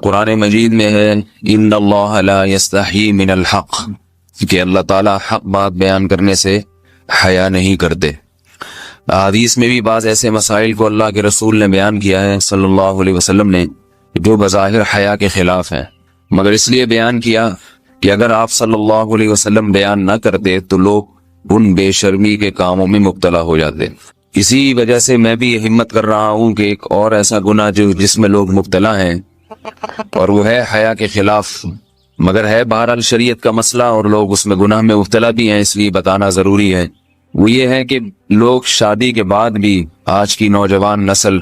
قرآن مجید میں ہے ان اللہ لا یستحی من الحق، کہ اللہ تعالیٰ حق بات بیان کرنے سے حیا نہیں کرتے۔ حدیث میں بھی بعض ایسے مسائل کو اللہ کے رسول نے بیان کیا ہے صلی اللہ علیہ وسلم نے جو بظاہر حیا کے خلاف ہیں، مگر اس لیے بیان کیا کہ اگر آپ صلی اللہ علیہ وسلم بیان نہ کرتے تو لوگ ان بے شرمی کے کاموں میں مبتلا ہو جاتے۔ اسی وجہ سے میں بھی یہ ہمت کر رہا ہوں کہ ایک اور ایسا گناہ جس میں لوگ مبتلا ہیں اور وہ ہے حیا کے خلاف، مگر ہے بہرحال شریعت کا مسئلہ اور لوگ اس میں گناہ میں مبتلا بھی ہیں، اس لیے بتانا ضروری ہے۔ وہ یہ ہے کہ لوگ شادی کے بعد بھی آج کی نوجوان نسل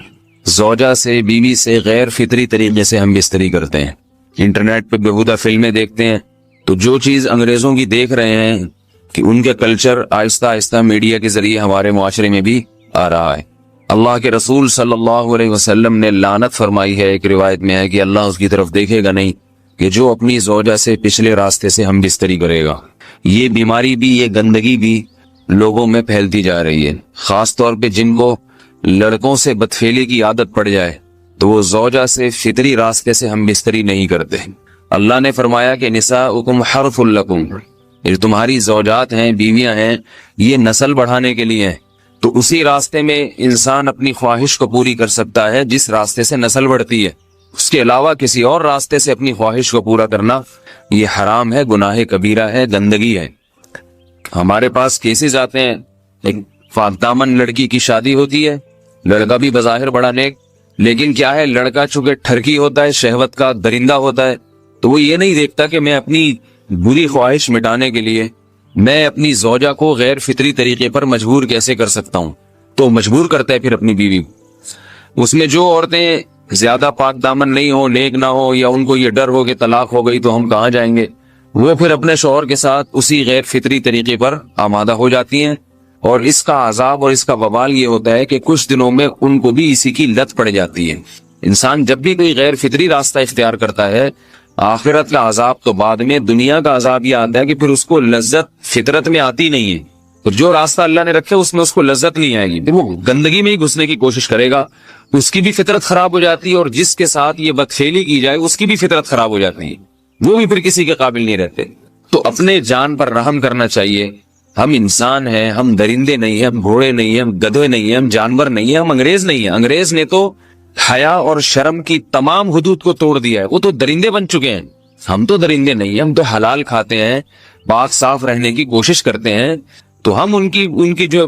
زوجہ سے، بیوی سے غیر فطری طریقے سے ہم بستری کرتے ہیں، انٹرنیٹ پہ بیہودہ فلمیں دیکھتے ہیں، تو جو چیز انگریزوں کی دیکھ رہے ہیں کہ ان کے کلچر آہستہ آہستہ میڈیا کے ذریعے ہمارے معاشرے میں بھی آ رہا ہے۔ اللہ کے رسول صلی اللہ علیہ وسلم نے لعنت فرمائی ہے، ایک روایت میں ہے کہ اللہ اس کی طرف دیکھے گا نہیں کہ جو اپنی زوجہ سے پچھلے راستے سے ہم بستری کرے گا۔ یہ بیماری بھی، یہ گندگی بھی لوگوں میں پھیلتی جا رہی ہے، خاص طور پہ جن کو لڑکوں سے بدفعلی کی عادت پڑ جائے تو وہ زوجہ سے فطری راستے سے ہم بستری نہیں کرتے۔ اللہ نے فرمایا کہ نساؤکم حرث لکم، یہ تمہاری زوجات ہیں، بیویاں ہیں، یہ نسل بڑھانے کے لیے ہیں، تو اسی راستے میں انسان اپنی خواہش کو پوری کر سکتا ہے جس راستے سے نسل بڑھتی ہے۔ اس کے علاوہ کسی اور راستے سے اپنی خواہش کو پورا کرنا یہ حرام ہے، گناہ کبیرہ ہے، گندگی ہے۔ ہمارے پاس کیسز آتے ہیں، ایک پاک دامن لڑکی کی شادی ہوتی ہے، لڑکا بھی بظاہر بڑا نیک، لیکن کیا ہے، لڑکا چونکہ ٹھرکی ہوتا ہے، شہوت کا درندہ ہوتا ہے، تو وہ یہ نہیں دیکھتا کہ میں اپنی بری خواہش مٹانے کے لیے میں اپنی زوجہ کو غیر فطری طریقے پر مجبور کیسے کر سکتا ہوں، تو مجبور کرتا ہے پھر اپنی بیوی کو۔ اس میں جو عورتیں زیادہ پاک دامن نہیں ہو، نیک نہ ہو، یا ان کو یہ ڈر ہو کہ طلاق ہو گئی تو ہم کہاں جائیں گے، وہ پھر اپنے شوہر کے ساتھ اسی غیر فطری طریقے پر آمادہ ہو جاتی ہیں، اور اس کا عذاب اور اس کا وبال یہ ہوتا ہے کہ کچھ دنوں میں ان کو بھی اسی کی لت پڑ جاتی ہے۔ انسان جب بھی کوئی غیر فطری راستہ اختیار کرتا ہے، آخرت کا عذاب تو بعد میں، دنیا کا عذاب یہ آتا ہے کہ پھر اس کو لذت فطرت میں آتی نہیں ہے، تو جو راستہ اللہ نے رکھے اس میں اس کو لذت نہیں آئے گی، وہ گندگی میں ہی گھسنے کی کوشش کرے گا، اس کی بھی فطرت خراب ہو جاتی ہے، اور جس کے ساتھ یہ بدفعلی کی جائے اس کی بھی فطرت خراب ہو جاتی ہے، وہ بھی پھر کسی کے قابل نہیں رہتے۔ تو اپنے جان پر رحم کرنا چاہیے۔ ہم انسان ہیں، ہم درندے نہیں ہیں، ہم گھوڑے نہیں ہیں، ہم گدھے نہیں ہیں، ہم جانور نہیں ہیں، ہم انگریز نہیں ہیں۔ انگریز نے تو حیا اور شرم کی تمام حدود کو توڑ دیا ہے، وہ تو درندے بن چکے ہیں، ہم تو درندے نہیں ہیں، ہم تو حلال کھاتے ہیں، پاک صاف رہنے کی کوشش کرتے ہیں، تو ہم ان کی جو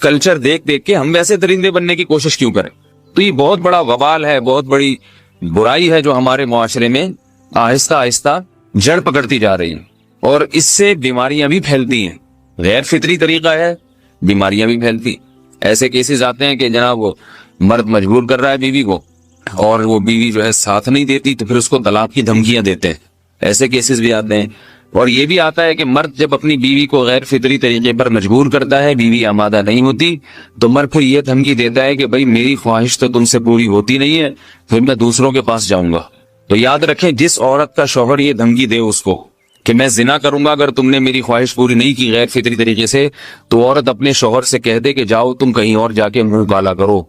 کلچر دیکھ کے ہم ویسے درندے بننے کی کوشش کیوں کریں؟ تو یہ بہت بڑا وبال ہے، بہت بڑی برائی ہے جو ہمارے معاشرے میں آہستہ آہستہ جڑ پکڑتی جا رہی ہے، اور اس سے بیماریاں بھی پھیلتی ہیں۔ غیر فطری طریقہ ہے، بیماریاں بھی پھیلتی۔ ایسے کیسز آتے ہیں کہ جناب وہ مرد مجبور کر رہا ہے بیوی کو، اور وہ بیوی جو ہے ساتھ نہیں دیتی تو پھر اس کو طلاق کی دھمکیاں دیتے ہیں، ایسے کیسز بھی آتے ہیں۔ اور یہ بھی آتا ہے کہ مرد جب اپنی بیوی کو غیر فطری طریقے پر مجبور کرتا ہے، بیوی آمادہ نہیں ہوتی، تو مرد پھر یہ دھمکی دیتا ہے کہ بھائی میری خواہش تو تم سے پوری ہوتی نہیں ہے، پھر میں دوسروں کے پاس جاؤں گا۔ تو یاد رکھیں، جس عورت کا شوہر یہ دھمکی دے اس کو کہ میں زنا کروں گا اگر تم نے میری خواہش پوری نہیں کی غیر فطری طریقے سے، تو عورت اپنے شوہر سے کہہ دے کہ جاؤ تم کہیں اور جا کے منہ کالا کرو،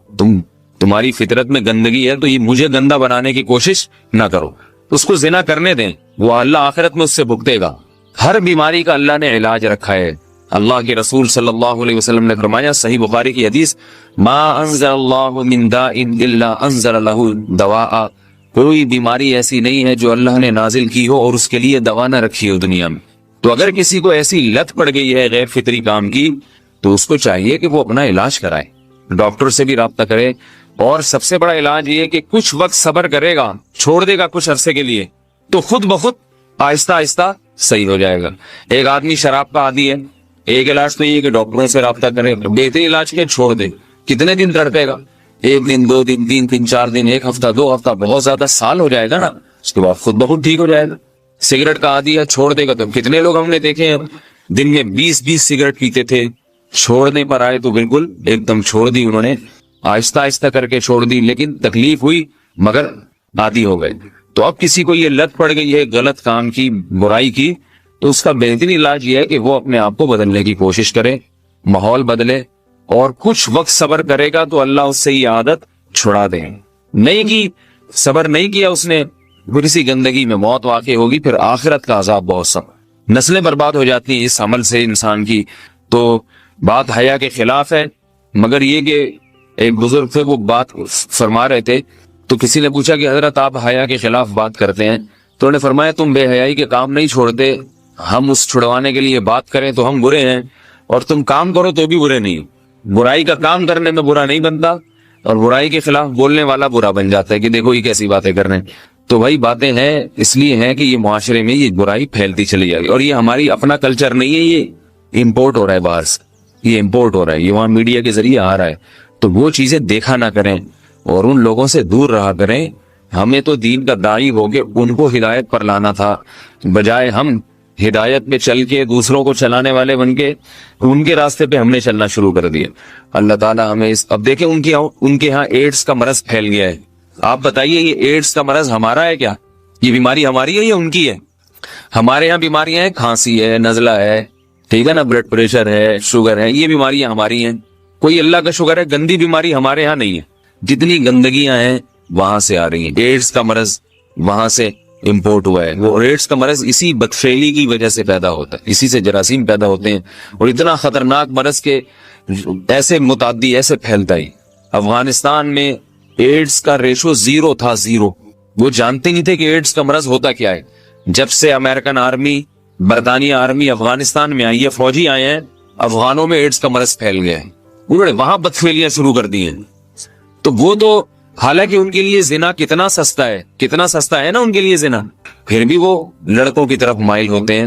تمہاری فطرت میں گندگی ہے تو یہ مجھے گندا بنانے کی کوشش نہ کرو، اس کو زنا کرنے دیں، وہ اللہ آخرت میں اس سے بھگتے گا۔ ہر بیماری کا اللہ نے علاج رکھا ہے۔ اللہ کے رسول صلی اللہ علیہ وسلم نے فرمایا، صحیح بخاری کی حدیث، ما انزل اللہ من داء الا انزل له دواء، کوئی بیماری ایسی نہیں ہے جو اللہ نے نازل کی ہو اور اس کے لیے دوا نہ رکھی ہو دنیا میں۔ تو اگر کسی کو ایسی لت پڑ گئی ہے غیر فطری کام کی، تو اس کو چاہیے کہ وہ اپنا علاج کرائے، ڈاکٹر سے بھی رابطہ کرے، اور سب سے بڑا علاج یہ کہ کچھ وقت صبر کرے گا، چھوڑ دے گا کچھ عرصے کے لیے، تو خود بخود آہستہ آہستہ صحیح ہو جائے گا۔ ایک آدمی شراب کا عادی ہے، ایک علاج تو یہ کہ ڈاکٹروں سے رابطہ کرے، بہترین علاج کے چھوڑ دے، کتنے دن تڑپے گا؟ ایک دن، دو دن، تین دن، چار دن، ایک ہفتہ، دو ہفتہ، بہت زیادہ سال ہو جائے گا نا، اس کے بعد خود بخود ٹھیک ہو جائے گا۔ سگریٹ کا عادی ہے، چھوڑ دے گا، تو کتنے لوگ ہم نے دیکھے ہیں دن میں 20 سگریٹ پیتے تھے، چھوڑنے پر آئے تو بالکل ایک دم چھوڑ دی انہوں نے، آہستہ آہستہ کر کے چھوڑ دی، لیکن تکلیف ہوئی مگر عادی ہو گئے۔ تو اب کسی کو یہ لت پڑ گئی ہے غلط کام کی، برائی کی، تو اس کا بہترین علاج یہ ہے کہ وہ اپنے آپ کو بدلنے کی کوشش کرے، ماحول بدلے، اور کچھ وقت صبر کرے گا تو اللہ اس سے یہ عادت چھڑا دے۔ نہیں کی، صبر نہیں کیا اس نے، پھر اسی گندگی میں موت واقع ہوگی، پھر آخرت کا عذاب بہت سخت، نسلیں برباد ہو جاتی ہیں اس عمل سے انسان کی۔ تو بات حیا کے خلاف ہے، مگر یہ کہ ایک بزرگ تھے وہ بات فرما رہے تھے، تو کسی نے پوچھا کہ حضرت آپ حیا کے خلاف بات کرتے ہیں، تو انہوں نے فرمایا تم بے حیائی کے کام نہیں چھوڑتے، ہم اس چھڑوانے کے لیے بات کریں تو ہم برے ہیں، اور تم کام کرو تو بھی برے نہیں۔ برائی کا کام کرنے میں برا نہیں بنتا، اور برائی کے خلاف بولنے والا برا بن جاتا ہے کہ دیکھو یہ کیسی باتیں کر رہے ہیں۔ تو وہی باتیں ہیں، اس لیے ہیں کہ یہ معاشرے میں یہ برائی پھیلتی چلی جائے گی، اور یہ ہماری اپنا کلچر نہیں ہے، یہ امپورٹ ہو رہا ہے باہر سے، یہ امپورٹ ہو رہا ہے، یہ وہاں میڈیا کے ذریعے آ رہا ہے۔ تو وہ چیزیں دیکھا نہ کریں اور ان لوگوں سے دور رہا کریں۔ ہمیں تو دین کا داعی ہو کے ان کو ہدایت پر لانا تھا، بجائے ہم ہدایت پہ چل کے دوسروں کو چلانے والے بن کے ان کے راستے پہ ہم نے چلنا شروع کر دیا۔ اللہ تعالیٰ ہمیں اب دیکھیں ان کے ہاں ایڈز کا مرض پھیل گیا ہے۔ آپ بتائیے یہ ایڈز کا مرض ہمارا ہے کیا؟ یہ بیماری ہماری ہے یا ان کی ہے؟ ہمارے یہاں بیماریاں ہیں، کھانسی ہے، نزلہ ہے، ٹھیک ہے نا، بلڈ پریشر ہے، شوگر ہے، یہ بیماریاں ہماری ہیں۔ کوئی اللہ کا شکر ہے گندی بیماری ہمارے ہاں نہیں ہے۔ جتنی گندگیاں ہیں وہاں سے آ رہی ہیں، ایڈز کا مرض وہاں سے امپورٹ ہوا ہے۔ وہ ایڈز کا مرض اسی بدفعلی کی وجہ سے پیدا ہوتا ہے، اسی سے جراثیم پیدا ہوتے ہیں، اور اتنا خطرناک مرض کے ایسے متعدی ایسے پھیلتا ہے۔ افغانستان میں ایڈز کا ریشو 0 تھا، 0۔ وہ جانتے نہیں تھے کہ ایڈز کا مرض ہوتا کیا ہے۔ جب سے امریکن آرمی، برطانیہ آرمی افغانستان میں آئی ہے، فوجی آئے ہیں، افغانوں میں ایڈز کا مرض پھیل گیا ہے، انہوں نے وہاں بدفعلیاں شروع کر دی ہیں۔ تو وہ تو حالانکہ ان کے لیے زنا کتنا سستا ہے نا ان کے لیے زنا، پھر بھی وہ لڑکوں کی طرف مائل ہوتے ہیں۔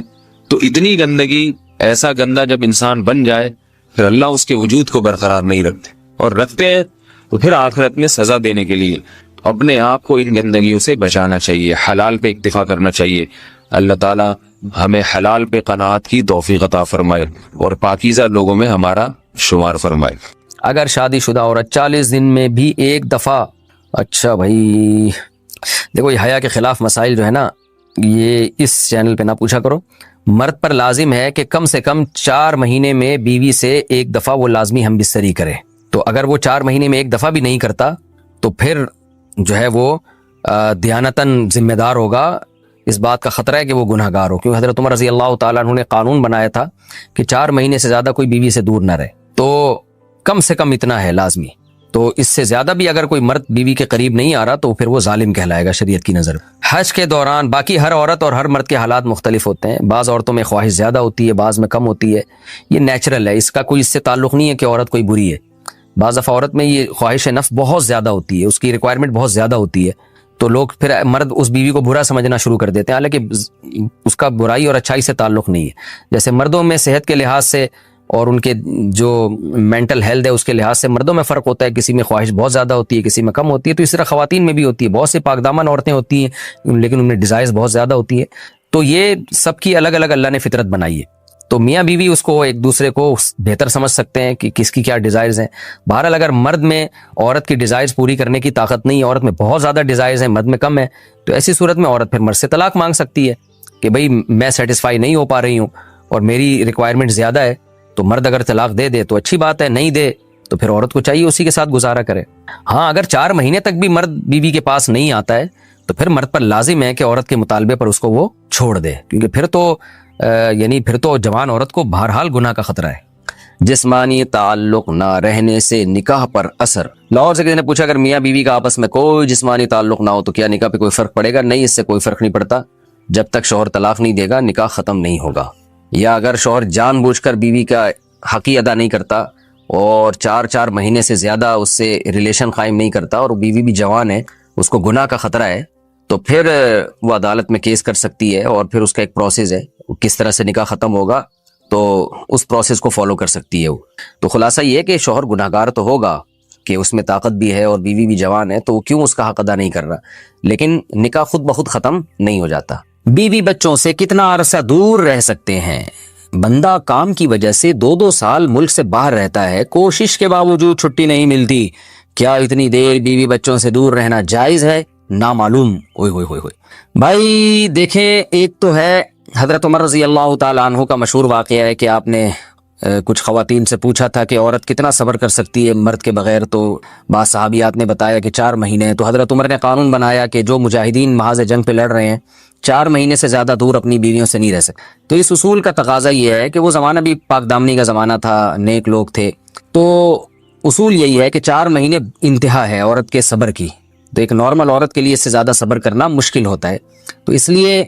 تو اتنی گندگی، ایسا گندا جب انسان بن جائے پھر اللہ اس کے وجود کو برقرار نہیں رکھتے، اور رکھتے ہیں تو پھر آخرت میں سزا دینے کے لیے اپنے آپ کو ان گندگیوں سے بچانا چاہیے، حلال پہ اکتفا کرنا چاہیے۔ اللہ تعالیٰ ہمیں حلال پہ قناعت کی توفیق عطا فرمائے اور پاکیزہ لوگوں میں ہمارا شمار فرمائے۔ اگر شادی شدہ عورت 40 دن میں بھی ایک دفعہ، اچھا بھائی دیکھو یہ حیا کے خلاف مسائل جو ہے نا، یہ اس چینل پہ نہ پوچھا کرو۔ مرد پر لازم ہے کہ کم سے کم 4 مہینے میں بیوی سے ایک دفعہ وہ لازمی ہم بستری کرے۔ تو اگر وہ 4 مہینے میں ایک دفعہ بھی نہیں کرتا تو پھر جو ہے وہ دیانتاً ذمہ دار ہوگا۔ اس بات کا خطرہ ہے کہ وہ گناہ گار ہو، کیونکہ حضرت عمر رضی اللہ تعالیٰ عنہ نے قانون بنایا تھا کہ 4 مہینے سے زیادہ کوئی بیوی سے دور نہ رہے۔ تو کم سے کم اتنا ہے لازمی، تو اس سے زیادہ بھی اگر کوئی مرد بیوی کے قریب نہیں آ رہا تو پھر وہ ظالم کہلائے گا شریعت کی نظر۔ حج کے دوران باقی ہر عورت اور ہر مرد کے حالات مختلف ہوتے ہیں، بعض عورتوں میں خواہش زیادہ ہوتی ہے، بعض میں کم ہوتی ہے، یہ نیچرل ہے، اس کا کوئی اس سے تعلق نہیں ہے کہ عورت کوئی بری ہے۔ بعض دفعہ عورت میں یہ خواہش نفس بہت زیادہ ہوتی ہے، اس کی ریکوائرمنٹ بہت زیادہ ہوتی ہے، تو لوگ پھر مرد اس بیوی کو برا سمجھنا شروع کر دیتے ہیں، حالانکہ اس کا برائی اور اچھائی سے تعلق نہیں ہے۔ جیسے مردوں میں صحت کے لحاظ سے اور ان کے جو مینٹل ہیلتھ ہے اس کے لحاظ سے مردوں میں فرق ہوتا ہے، کسی میں خواہش بہت زیادہ ہوتی ہے، کسی میں کم ہوتی ہے، تو اس طرح خواتین میں بھی ہوتی ہے۔ بہت سے پاک دامن عورتیں ہوتی ہیں لیکن ان میں ڈیزائرز بہت زیادہ ہوتی ہے، تو یہ سب کی الگ الگ اللہ نے فطرت بنائی ہے، تو میاں بیوی اس کو ایک دوسرے کو بہتر سمجھ سکتے ہیں کہ کس کی کیا ڈیزائرز ہیں۔ بہرحال اگر مرد میں عورت کی ڈیزائرز پوری کرنے کی طاقت نہیں ہے، عورت میں بہت زیادہ ڈیزائرز ہیں، مرد میں کم ہے، تو ایسی صورت میں عورت پھر مرد سے طلاق مانگ سکتی ہے کہ بھئی میں سیٹسفائی نہیں ہو پا رہی ہوں اور میری ریکوائرمنٹ زیادہ ہے۔ تو مرد اگر طلاق دے دے تو اچھی بات ہے، نہیں دے تو پھر عورت کو چاہیے اسی کے ساتھ گزارا کرے۔ ہاں اگر 4 مہینے تک بھی مرد بیوی کے پاس نہیں آتا ہے تو پھر مرد پر لازم ہے کہ عورت کے مطالبے پر اس کو وہ چھوڑ دے، کیونکہ پھر تو جوان عورت کو بہرحال گناہ کا خطرہ ہے۔ جسمانی تعلق نہ رہنے سے نکاح پر اثر۔ لاہور سے کسی نے پوچھا اگر میاں بیوی کا آپس میں کوئی جسمانی تعلق نہ ہو تو کیا نکاح پہ کوئی فرق پڑے گا؟ نہیں، اس سے کوئی فرق نہیں پڑتا، جب تک شوہر طلاق نہیں دے گا نکاح ختم نہیں ہوگا۔ یا اگر شوہر جان بوجھ کر بیوی کا حق ہی ادا نہیں کرتا اور 4 مہینے سے زیادہ اس سے ریلیشن قائم نہیں کرتا اور بیوی بھی جوان ہے، اس کو گناہ کا خطرہ ہے، تو پھر وہ عدالت میں کیس کر سکتی ہے، اور پھر اس کا ایک پروسیس ہے، کس طرح سے نکاح ختم ہوگا تو اس پروسیس کو فالو کر سکتی ہے وہ۔ تو خلاصہ یہ ہے کہ شوہر گناہ گار تو ہوگا کہ اس میں طاقت بھی ہے اور بیوی بھی جوان ہے، تو وہ کیوں اس کا حق ادا نہیں کر رہا، لیکن نکاح خود بخود ختم نہیں ہو جاتا۔ بیوی بچوں سے کتنا عرصہ دور رہ سکتے ہیں؟ بندہ کام کی وجہ سے 2 سال ملک سے باہر رہتا ہے، کوشش کے باوجود چھٹی نہیں ملتی، کیا اتنی دیر بیوی بچوں سے دور رہنا جائز ہے؟ نامعلوم۔ بھائی دیکھیں، ایک تو ہے حضرت عمر رضی اللہ تعالیٰ عنہ کا مشہور واقعہ ہے کہ آپ نے کچھ خواتین سے پوچھا تھا کہ عورت کتنا صبر کر سکتی ہے مرد کے بغیر، تو بعض صحابیات نے بتایا کہ 4 مہینے. تو حضرت عمر نے قانون بنایا کہ جو مجاہدین محاذ جنگ پہ لڑ رہے ہیں 4 مہینے سے زیادہ دور اپنی بیویوں سے نہیں رہ سکتے. تو اس اصول کا تقاضا یہ ہے کہ وہ زمانہ بھی پاک دامنی کا زمانہ تھا، نیک لوگ تھے، تو اصول یہی ہے کہ 4 مہینے انتہا ہے عورت کے صبر کی. تو ایک نارمل عورت کے لیے اس سے زیادہ صبر کرنا مشکل ہوتا ہے. تو اس لیے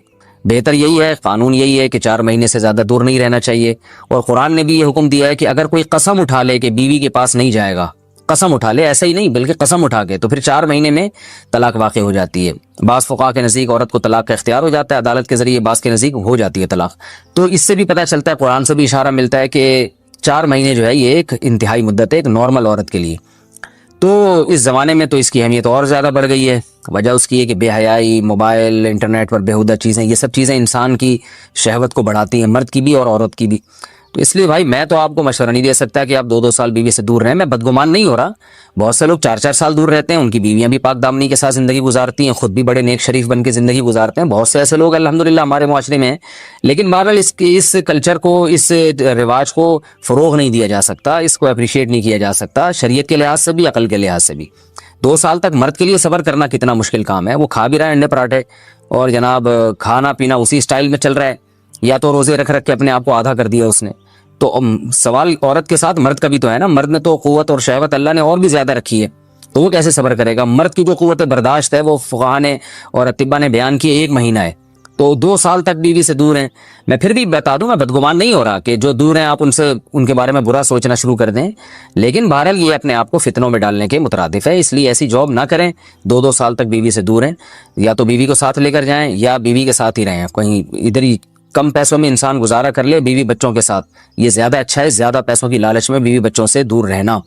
بہتر یہی ہے، قانون یہی ہے کہ 4 مہینے سے زیادہ دور نہیں رہنا چاہیے. اور قرآن نے بھی یہ حکم دیا ہے کہ اگر کوئی قسم اٹھا لے کہ بیوی کے پاس نہیں جائے گا، قسم اٹھا لے، ایسا ہی نہیں بلکہ قسم اٹھا کے، تو پھر 4 مہینے میں طلاق واقع ہو جاتی ہے. بعض فقہا کے نزدیک عورت کو طلاق کا اختیار ہو جاتا ہے عدالت کے ذریعے، بعض کے نزدیک ہو جاتی ہے طلاق. تو اس سے بھی پتہ چلتا ہے، قرآن سے بھی اشارہ ملتا ہے کہ 4 مہینے جو ہے یہ ایک انتہائی مدت ہے ایک نارمل عورت کے لیے. تو اس زمانے میں تو اس کی اہمیت اور زیادہ بڑھ گئی ہے. وجہ اس کی ہے کہ بے حیائی، موبائل، انٹرنیٹ پر بیہودہ چیزیں، یہ سب چیزیں انسان کی شہوت کو بڑھاتی ہیں، مرد کی بھی اور عورت کی بھی. تو اس لیے بھائی میں تو آپ کو مشورہ نہیں دے سکتا کہ آپ 2 سال بیوی سے دور رہیں. میں بدگمان نہیں ہو رہا، بہت سے لوگ 4 سال دور رہتے ہیں، ان کی بیویاں بھی پاک دامنی کے ساتھ زندگی گزارتی ہیں، خود بھی بڑے نیک شریف بن کے زندگی گزارتے ہیں. بہت سے ایسے لوگ الحمدللہ ہمارے معاشرے میں ہیں. لیکن بہرحال اس کلچر کو، اس رواج کو فروغ نہیں دیا جا سکتا، اس کو اپریشیٹ نہیں کیا جا سکتا، شریعت کے لحاظ سے بھی، عقل کے لحاظ سے بھی. 2 سال تک مرد کے لیے صبر کرنا کتنا مشکل کام ہے. وہ کھا بھی رہا ہے انڈے پراٹھے اور جناب کھانا پینا اسی سٹائل میں چل رہا ہے، یا تو روزے رکھ کے اپنے آپ کو آدھا کر دیا اس نے. تو سوال عورت کے ساتھ مرد کا بھی تو ہے نا. مرد نے تو قوت اور شہوت اللہ نے اور بھی زیادہ رکھی ہے، تو وہ کیسے صبر کرے گا؟ مرد کی جو قوت برداشت ہے وہ فقہا نے اور اطباء نے بیان کی 1 مہینہ ہے. تو 2 سال تک بیوی سے دور ہیں. میں پھر بھی بتا دوں، میں بدگمان نہیں ہو رہا کہ جو دور ہیں آپ ان کے بارے میں برا سوچنا شروع کر دیں. لیکن بہرحال یہ اپنے آپ کو فتنوں میں ڈالنے کے مترادف ہے، اس لیے ایسی جاب نہ کریں. 2 سال تک بیوی سے دور ہیں، یا تو بیوی کو ساتھ لے کر جائیں یا بیوی کے ساتھ ہی رہیں. کہیں ادھر ہی کم پیسوں میں انسان گزارا کر لے بیوی بچوں کے ساتھ، یہ زیادہ اچھا ہے. زیادہ پیسوں کی لالچ میں بیوی بچوں سے دور رہنا.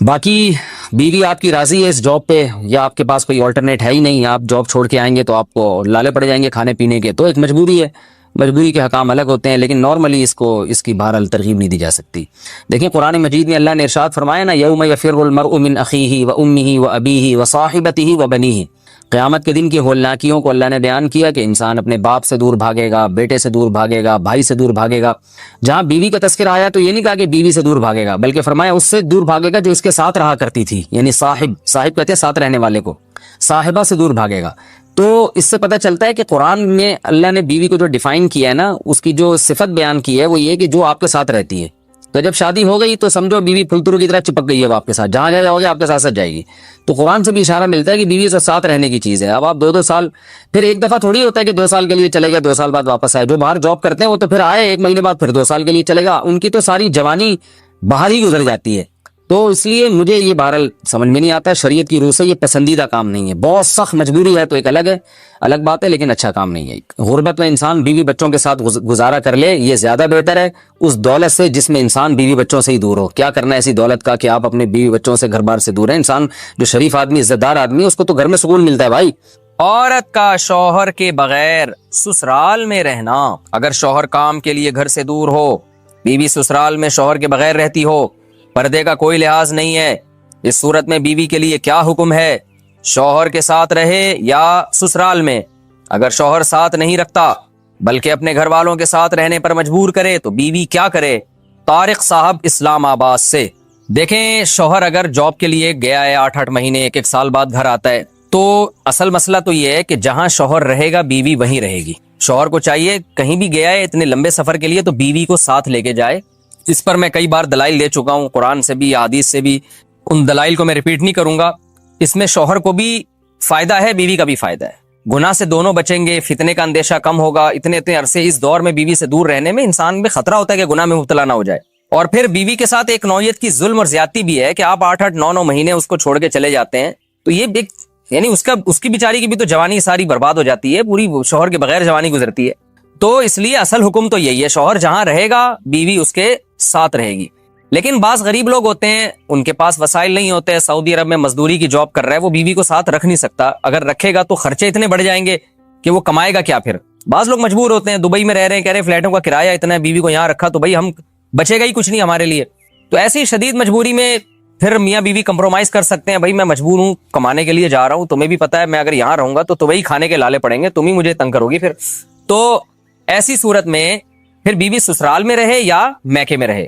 باقی بیوی آپ کی راضی ہے اس جاب پہ، یا آپ کے پاس کوئی آلٹرنیٹ ہے ہی نہیں، آپ جاب چھوڑ کے آئیں گے تو آپ کو لالے پڑ جائیں گے کھانے پینے کے، تو ایک مجبوری ہے. مجبوری کے حکام الگ ہوتے ہیں، لیکن نارملی اس کی بہرحال ترغیب نہیں دی جا سکتی. دیکھیں قرآن مجید میں اللہ نے ارشاد فرمایا نا، یوم یفر المرء من اخیہ و امہ و ابیہ و صاحبتہ و بنیہ. قیامت کے دن کی ہولناکیوں کو اللہ نے بیان کیا کہ انسان اپنے باپ سے دور بھاگے گا، بیٹے سے دور بھاگے گا، بھائی سے دور بھاگے گا. جہاں بیوی کا تذکرہ آیا تو یہ نہیں کہا کہ بیوی سے دور بھاگے گا، بلکہ فرمایا اس سے دور بھاگے گا جو اس کے ساتھ رہا کرتی تھی، یعنی صاحب کہتے ہیں ساتھ رہنے والے کو، صاحبہ سے دور بھاگے گا. تو اس سے پتہ چلتا ہے کہ قرآن میں اللہ نے بیوی کو جو ڈیفائن کیا ہے نا، اس کی جو صفت بیان کی ہے وہ یہ کہ جو آپ کے ساتھ رہتی ہے. تو جب شادی ہو گئی تو سمجھو بیوی پھلترو کی طرح چپک گئی ہے آپ کے ساتھ، جہاں جاؤ گے آپ کے ساتھ ساتھ جائے گی. تو قرآن سے بھی اشارہ ملتا ہے کہ بیوی سے ساتھ رہنے کی چیز ہے. اب آپ 2 سال، پھر ایک دفعہ تھوڑی ہوتا ہے کہ 2 سال کے لیے چلے گا 2 سال بعد واپس آئے. جو باہر جاب کرتے ہیں وہ تو پھر آئے 1 مہینے بعد پھر 2 سال کے لیے چلے گا، ان کی تو ساری جوانی باہر ہی گزر جاتی ہے. تو اس لیے مجھے یہ بہرحال سمجھ میں نہیں آتا، شریعت کی روح سے یہ پسندیدہ کام نہیں ہے. بہت سخت مجبوری ہے تو ایک الگ بات ہے، لیکن اچھا کام نہیں ہے. غربت میں انسان بیوی بچوں کے ساتھ گزارا کر لے، یہ زیادہ بہتر ہے اس دولت سے جس میں انسان بیوی بچوں سے ہی دور ہو. کیا کرنا ہے ایسی دولت کا کہ آپ اپنے بیوی بچوں سے گھر بار سے دور ہیں. انسان جو شریف آدمی، عزت دار آدمی، اس کو تو گھر میں سکون ملتا ہے بھائی. عورت کا شوہر کے بغیر سسرال میں رہنا. اگر شوہر کام کے لیے گھر سے دور ہو، بیوی سسرال میں شوہر کے بغیر رہتی ہو، پردے کا کوئی لحاظ نہیں ہے، اس صورت میں بیوی کے لیے کیا حکم ہے؟ شوہر کے ساتھ رہے یا سسرال میں؟ اگر شوہر ساتھ نہیں رکھتا بلکہ اپنے گھر والوں کے ساتھ رہنے پر مجبور کرے تو بیوی کیا کرے؟ طارق صاحب اسلام آباد سے. دیکھیں شوہر اگر جاب کے لیے گیا ہے 8 مہینے، 1 سال بعد گھر آتا ہے، تو اصل مسئلہ تو یہ ہے کہ جہاں شوہر رہے گا بیوی وہیں رہے گی. شوہر کو چاہیے کہیں بھی گیا ہے اتنے لمبے سفر کے لیے تو بیوی کو ساتھ لے کے جائے. اس پر میں کئی بار دلائل دے چکا ہوں، قرآن سے بھی حدیث سے بھی، ان دلائل کو میں ریپیٹ نہیں کروں گا. اس میں شوہر کو بھی فائدہ ہے، بیوی کا بھی فائدہ ہے. گناہ سے دونوں بچیں گے، فتنے کا اندیشہ کم ہوگا. اتنے عرصے اس دور میں بیوی سے دور رہنے میں انسان میں خطرہ ہوتا ہے کہ گناہ میں مبتلا نہ ہو جائے. اور پھر بیوی کے ساتھ ایک نوعیت کی ظلم اور زیادتی بھی ہے کہ آپ 8 9 مہینے اس کو چھوڑ کے چلے جاتے ہیں، تو یہ یعنی اس کی بیچاری کی بھی تو جوانی ساری برباد ہو جاتی ہے، پوری شوہر کے بغیر جوانی گزرتی ہے. تو اس لیے اصل حکم تو یہی ہے، شوہر جہاں رہے گا بیوی اس کے ساتھ رہے گی. لیکن بعض غریب لوگ ہوتے ہیں، ان کے پاس وسائل نہیں ہوتے، سعودی عرب میں مزدوری کی جاب کر رہا ہے، وہ بیوی کو ساتھ رکھ نہیں سکتا. اگر رکھے گا تو خرچے اتنے بڑھ جائیں گے کہ وہ کمائے گا کیا. پھر بعض لوگ مجبور ہوتے ہیں، دبئی میں رہ رہے ہیں، کہہ رہے ہیں فلیٹوں کا کرایہ اتنا ہے، بیوی کو یہاں رکھا تو بھائی ہم بچے گا ہی کچھ نہیں ہمارے لیے. تو ایسی شدید مجبوری میں پھر میاں بیوی کمپرومائز کر سکتے ہیں، بھائی میں مجبور ہوں، کمانے کے لیے جا رہا ہوں، تمہیں بھی پتا ہے میں اگر یہاں رہوں گا تو تمہیں کھانے کے لالے پڑیں گے، تم ہی مجھے تنگ کرو گی. پھر تو ایسی صورت میں پھر بیوی سسرال میں رہے یا میکے میں رہے.